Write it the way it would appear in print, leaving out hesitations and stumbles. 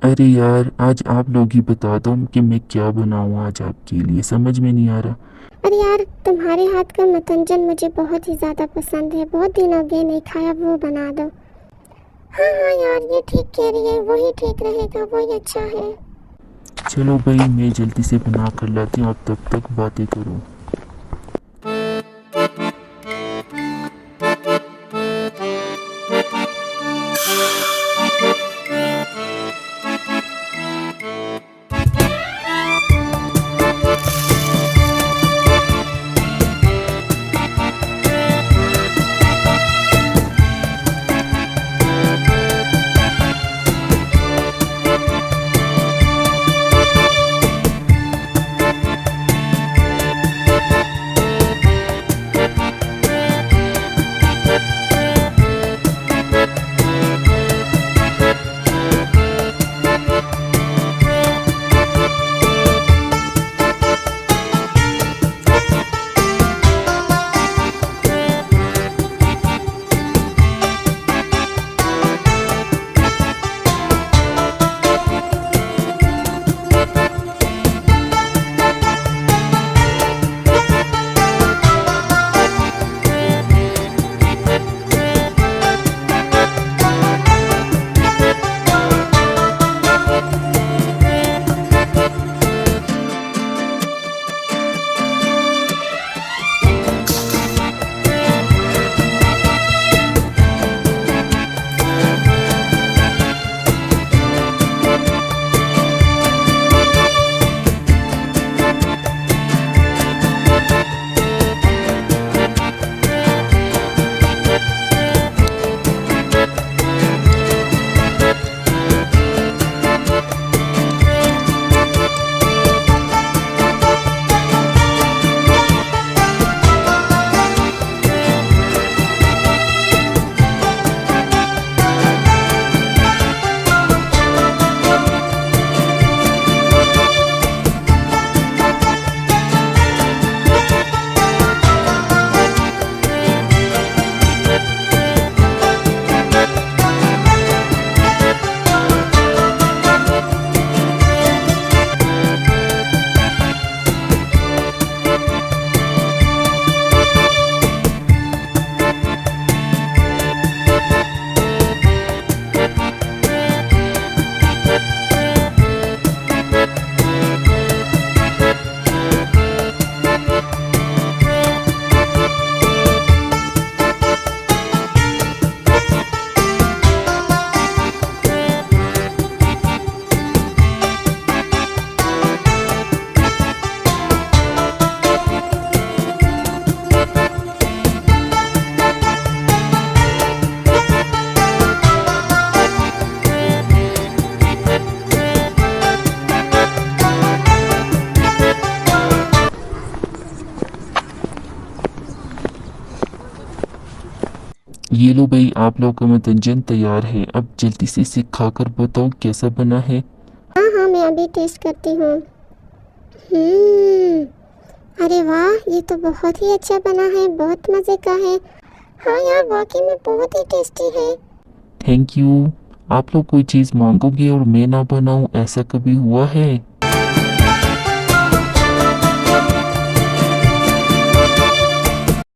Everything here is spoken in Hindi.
अरे यार, आज आप लोग ही बता दो कि मैं क्या बनाऊँ आज आपके लिए, समझ में नहीं आ रहा। अरे यार, तुम्हारे हाथ का मतंजन मुझे बहुत ही ज़्यादा पसंद है। बहुत दिन हो गए नहीं खाया, वो बना दो। हाँ हाँ यार, ये ठीक कह रही है, वही ठीक रहेगा, वही अच्छा है। चलो भाई, मैं जल्दी से बना कर लाती हूँ, आप तब तक बातें करो। ये लो भाई, आप लोगों का मतंजन तैयार है। अब जल्दी से इसे खाकर बताओ कैसा बना है। हाँ हाँ, मैं अभी टेस्ट करती हूँ। हम्म, अरे वाह, ये तो बहुत ही अच्छा बना है, बहुत मज़े का है। हाँ यार, वाकई में बहुत ही टेस्टी है। Thank you. आप लोग कोई चीज़ मांगोगे और मैं ना बनाऊं, ऐसा कभी हुआ है?